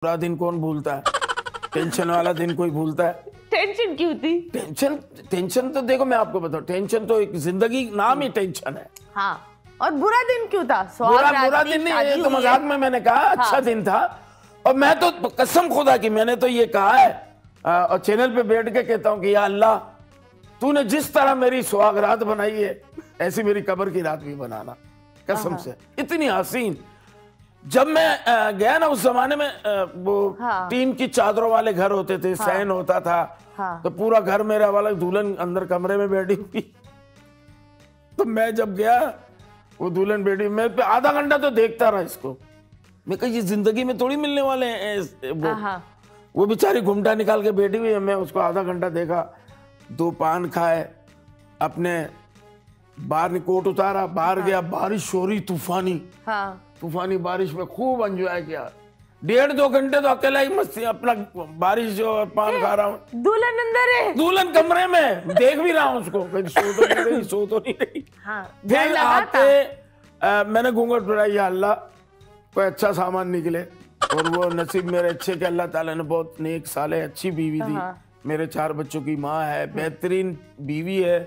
पूरा दिन कौन भूलता है? टेंशन वाला दिन कोई भूलता है? टेंशन क्यों थी? टेंशन तो देखो मैं आपको बताऊं, टेंशन तो एक जिंदगी नाम ही टेंशन है। हाँ, और बुरा दिन क्यों था? बुरा दिन नहीं, ये तो मजाक में मैंने कहा। अच्छा दिन था। और मैं तो कसम खुदा की मैंने तो ये कहा है और चैनल पे बैठ के कहता हूँ कि या अल्लाह, तूने जिस तरह मेरी सुहाग रात बनाई है ऐसी मेरी कब्र की रात भी बनाना, कसम से। इतनी हसीन। जब मैं गया ना, उस जमाने में वो टीन की चादरों वाले घर होते थे, सहन होता था। तो पूरा घर मेरा वाला, दुल्हन अंदर कमरे में बैठी हुई। तो मैं जब गया, वो दुल्हन बैठी, मैं आधा घंटा तो देखता रहा इसको। मैं कहा ये जिंदगी में थोड़ी मिलने वाले हैं। वो बेचारी घुमटा निकाल के बैठी हुई है, मैं उसको आधा घंटा देखा। 2 पान खाए, अपने बाहर कोट उतारा, बाहर गया, बारिश हो रही तूफानी। तूफानी बारिश में खूब एंजॉय किया। 1.5-2 घंटे तो अकेला ही मस्ती, अपना बारिश जो पान खा रहा हूँ। दुल्हन अंदर है, दुल्हन कमरे में, देख भी रहा हूँ उसको, सो तो नहीं रही। फिर आके मैंने घूंघट उठाया, या अल्लाह कोई अच्छा सामान निकले। और वो नसीब मेरे अच्छे के अल्लाह ताला ने बहुत नेक साले, अच्छी बीवी दी। मेरे 4 बच्चों की माँ है, बेहतरीन बीवी है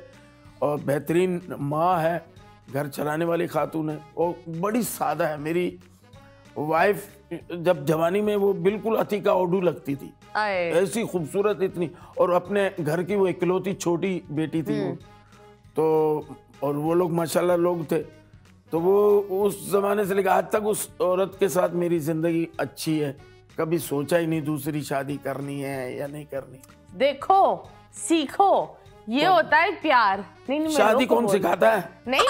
और बेहतरीन माँ है, घर चलाने वाली खातून है और बड़ी सादा है। मेरी वाइफ जब जवानी में वो बिल्कुल अतीका ओडू लगती थी, ऐसी खूबसूरत इतनी। और अपने घर की वो इकलौती छोटी बेटी थी वो तो। और वो लोग माशाल्लाह लोग थे। तो वो उस जमाने से लेकर आज तक उस औरत के साथ मेरी जिंदगी अच्छी है। कभी सोचा ही नहीं दूसरी शादी करनी है या नहीं करनी। देखो, सीखो, ये होता है प्यार। नहीं, शादी कौन सिखाता है? नहीं,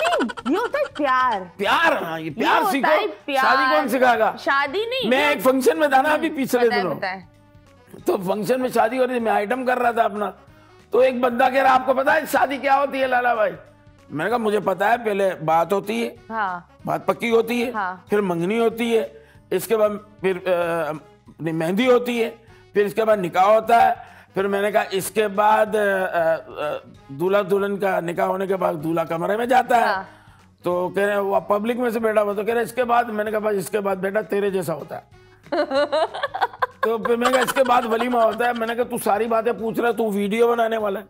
ये होता है प्यार। प्यार, हाँ, ये प्यार सीखो। शादी कौन सिखाएगा? शादी नहीं। मैं एक फंक्शन में था ना अभी पिछले दिनों, तो फंक्शन में शादी हो रही थी, मैं आइटम कर रहा था अपना। तो एक बंदा कह रहा, आपको पता है शादी क्या होती है लाला भाई? मैंने कहा मुझे पता है, पहले बात होती है, बात पक्की होती है, फिर मंगनी होती है, इसके बाद फिर अपनी मेहंदी होती है, फिर इसके बाद निकाह होता है। फिर मैंने कहा इसके बाद दूल्हा दुल्हन का निकाह होने के बाद दूल्हा कमरे में जाता है। तो कह रहे वो पब्लिक में से बैठा हुआ, तो कह रहे इसके बाद। मैंने कहा भाई इसके बाद बेटा तेरे जैसा होता है। तो फिर मैंने कहा इसके बाद वलीमा होता है। मैंने कहा तू सारी बातें पूछ रहा है, तू वीडियो बनाने वाला है,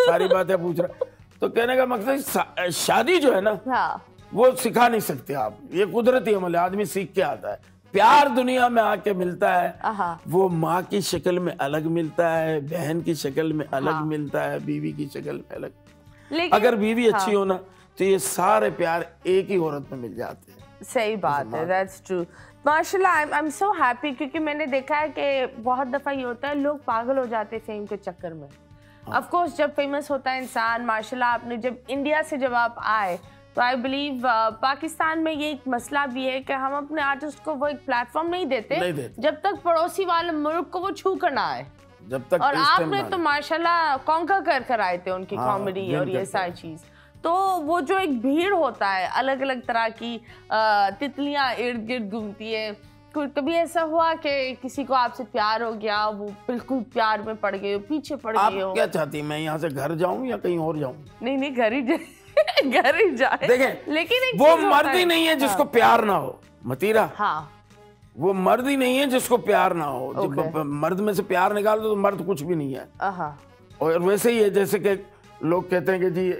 सारी बातें पूछ रहा है। तो कहने का मकसद शादी जो है ना, वो सिखा नहीं सकते आप, ये कुदरती अमल है, आदमी सीख के आता है। प्यार दुनिया में आके मिलता है, वो माँ की शक्ल में अलग मिलता है, बहन की शक्ल में अलग मिलता है, बीवी की शक्ल में अलग। अगर बीवी अच्छी हो ना, तो ये सारे प्यार एक ही औरत में मिल जाते हैं। सही बात है, दैट्स ट्रू। माशाल्लाह, आई एम सो हैप्पी, क्योंकि मैंने देखा है कि बहुत दफा ये होता है लोग पागल हो जाते हैं फेम के चक्कर में। ऑफ कोर्स जब फेमस होता है इंसान, माशाल्लाह आपने जब इंडिया से जब आप आए, तो आई बिलीव पाकिस्तान में ये एक मसला भी है कि हम अपने आर्टिस्ट को वो एक प्लेटफॉर्म नहीं देते जब तक पड़ोसी वाले मुल्क को वो छू कर ना आए। जब तक और आपने तो माशाल्लाह कॉन्कर कर आए थे उनकी कॉमेडी और ये सारी चीज। तो वो जो एक भीड़ होता है, अलग अलग तरह की तितलियां इर्द गिर्द घूमती है। कभी ऐसा हुआ कि किसी को आपसे प्यार हो गया, वो बिल्कुल प्यार में पड़ गए हो, पीछे पड़ गए हो? आप क्या चाहती हैं, मैं यहाँ से घर जाऊँ या कहीं और जाऊँ? नहीं, घर ही घर ही जाए। देखें, लेकिन वो मर्द ही नहीं है जिसको प्यार ना हो, मतीरा। वो मर्द ही नहीं है जिसको प्यार ना हो। जब मर्द में से प्यार निकाल दो तो मर्द कुछ भी नहीं है। और वैसे ही है जैसे कि लोग कहते हैं कि जी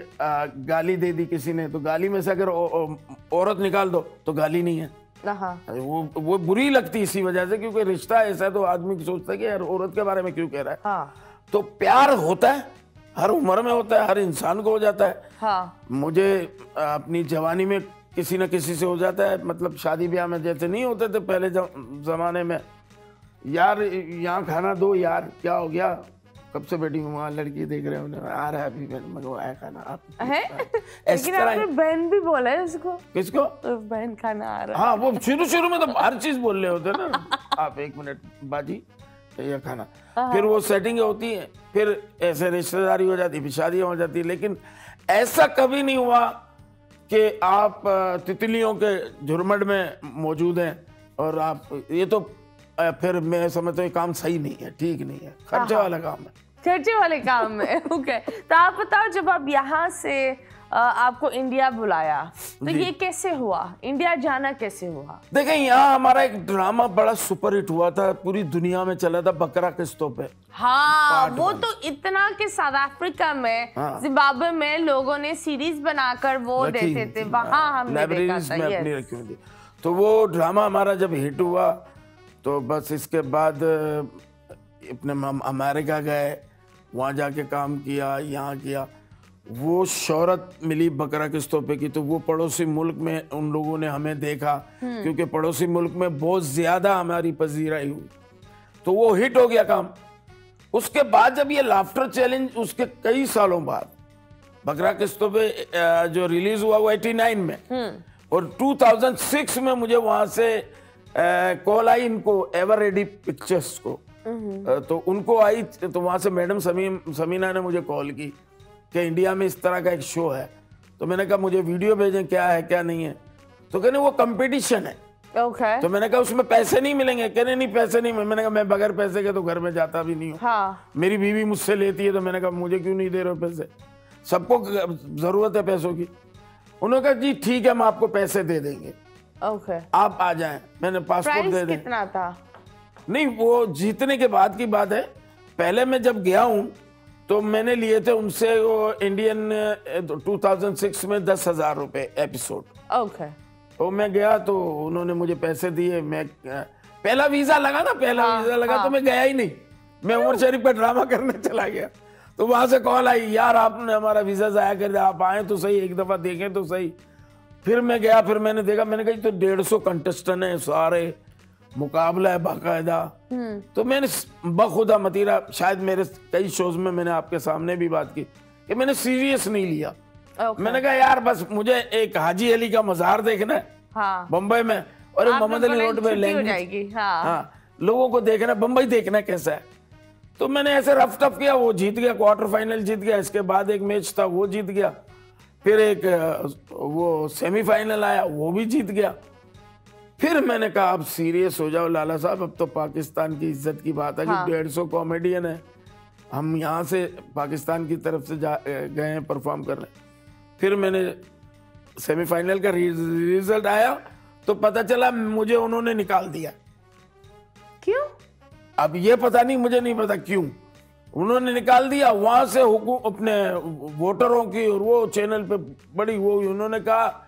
गाली दे दी किसी ने, तो गाली में से अगर औरत निकाल दो तो गाली नहीं है। वो बुरी लगती इसी वजह से, क्योंकि रिश्ता ऐसा है तो आदमी सोचता है कि यार औरत के बारे में क्यों कह रहा है। तो प्यार होता है, हर उम्र में होता है, हर इंसान को हो जाता है। मुझे अपनी जवानी में किसी न किसी से हो जाता है, मतलब शादी ब्याह में जैसे नहीं होते थे पहले जमाने में, यार यहाँ खाना दो, यार क्या हो गया, कब से बैठी हूँ वहाँ लड़की देख रहे हो, आ रहा है अभी, मैंने आया खाना आप है। लेकिन आपने बहन भी बोला है उसको। किसको? बहन खाना आ रहा है। हाँ, वो शुरू में तो हर चीज बोल रहे होते ना, आप 1 मिनट बाजी ये खाना। फिर वो सेटिंग होती है, फिर ऐसे रिश्तेदारी हो जाती है, फिर शादियाँ हो जाती है। लेकिन ऐसा कभी नहीं हुआ कि आप तितलियों के झुरमुट में मौजूद हैं और आप, ये तो फिर मैं समझता हूँ काम सही नहीं है, ठीक नहीं है, खर्चे वाला काम है। खर्चे वाले काम में। ओके, तो आप बताओ, जब आप यहाँ से आपको इंडिया बुलाया तो ये कैसे हुआ, इंडिया जाना कैसे हुआ? देखें, यहाँ हमारा एक ड्रामा बड़ा सुपरहिट हुआ था, पूरी दुनिया में चला था, बकरा किस्तों पे। हाँ, वो तो इतना कि साउथ अफ्रीका में, जिम्बाब्वे में लोगों ने सीरीज बनाकर वो देते थे, वहाँ हमने देखा था। में अपनी रखी हुई थी। तो वो ड्रामा हमारा जब हिट हुआ तो बस इसके बाद अपने हम अमेरिका गए, वहाँ जाके काम किया, यहाँ किया, वो शोहरत मिली बकरा किस्तों पे की। तो वो पड़ोसी मुल्क में उन लोगों ने हमें देखा, क्योंकि पड़ोसी मुल्क में बहुत ज्यादा हमारी पजीराई हुई, तो वो हिट हो गया काम। उसके बाद जब ये लाफ्टर चैलेंज, उसके कई सालों बाद बकरा किस्तों पे जो रिलीज हुआ वो 89 में, और 2006 में मुझे वहां से कॉल आई इनको, एवर रेडी पिक्चर्स को, तो उनको आई, तो वहां से मैडम समीना ने मुझे कॉल की कि इंडिया में इस तरह का एक शो है। तो मैंने कहा मुझे वीडियो भेजें, क्या है क्या नहीं है। तो कहने वो कंपटीशन है। Okay. तो मैंने कहा उसमें पैसे नहीं मिलेंगे। कहने नहीं पैसे नहीं। मैंने कहा मैं बगैर पैसे के तो घर में जाता भी नहीं हूँ। हाँ। मेरी बीवी मुझसे लेती है, तो मैंने कहा मुझे क्यों नहीं दे रहे हो पैसे, सबको जरूरत है पैसों की। उन्होंने कहा जी ठीक है, हम आपको पैसे दे देंगे, okay. आप आ जाएं। मैंने पासपोर्ट दे दिया। कितना था? नहीं, वो जीतने के बाद की बात है। पहले मैं जब गया हूँ तो मैंने लिए थे उनसे वो इंडियन 2006 में 10,000 रुपए एपिसोड। ओके। तो मैं गया तो उन्होंने मुझे पैसे दिए। मैं पहला वीजा लगा ना, वीजा लगा तो मैं गया ही नहीं। मैं उमर शरीफ पे ड्रामा करने चला गया। तो वहां से कॉल आई, यार आपने हमारा वीजा जाया कर दिया, आप आए तो सही, एक दफा देखें तो सही। फिर मैं गया, फिर मैंने देखा, मैंने कहा तो 150 कंटेस्टेंट है, सारे मुकाबला है बाकायदा। तो मैंने बखुदा मतीरा, शायद मेरे कई शोज में मैंने आपके सामने भी बात की कि मैंने सीरियस नहीं लिया। मैंने कहा यार बस मुझे एक हाजी अली का मज़ार देखना है, हाँ। बम्बई में, और मोहम्मद अली रोड पे लैंग्वेज, हाँ, लोगों को देखना, बम्बई देखना कैसा है। तो मैंने ऐसे रफ टफ किया, वो जीत गया, क्वार्टर फाइनल जीत गया। इसके बाद एक मैच था वो जीत गया, फिर एक वो सेमीफाइनल आया वो भी जीत गया। फिर मैंने कहा अब सीरियस हो जाओ लाला साहब, अब तो पाकिस्तान की इज्जत की बात है, हाँ। 150 कॉमेडियन है, हम यहाँ से पाकिस्तान की तरफ से गए हैं परफॉर्म करने। फिर मैंने सेमीफाइनल का रिजल्ट आया तो पता चला मुझे उन्होंने निकाल दिया। क्यों? अब ये पता नहीं, मुझे नहीं पता क्यों उन्होंने निकाल दिया। वहां से अपने वोटरों की और वो चैनल पे बड़ी वो, उन्होंने कहा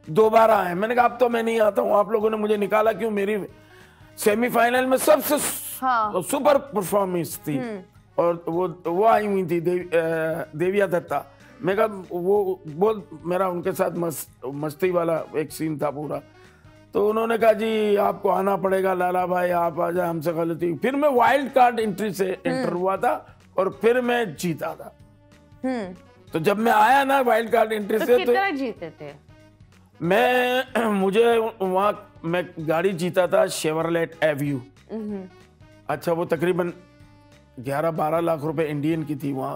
दोबारा आए। मैंने कहा अब तो मैं नहीं आता हूँ, आप लोगों ने मुझे निकाला क्यों? मेरी सेमीफाइनल में सबसे हाँ। सुपर परफॉर्मेंस थी, और वो आई हुई थी देविया दत्ता। मैं कहा वो बहुत मेरा उनके साथ मस्ती वाला एक सीन था पूरा। तो उन्होंने कहा जी आपको आना पड़ेगा लाला भाई, आप आ जाए, हमसे गलती। फिर मैं वाइल्ड कार्ड एंट्री से एंटर हुआ था और फिर मैं जीता था। तो जब मैं आया ना वाइल्ड कार्ड एंट्री से, कितना जीते थे? मुझे वहाँ मैं गाड़ी जीता था शेवरलेट एव्यू। अच्छा, वो तकरीबन 11-12 लाख रुपए इंडियन की थी वहाँ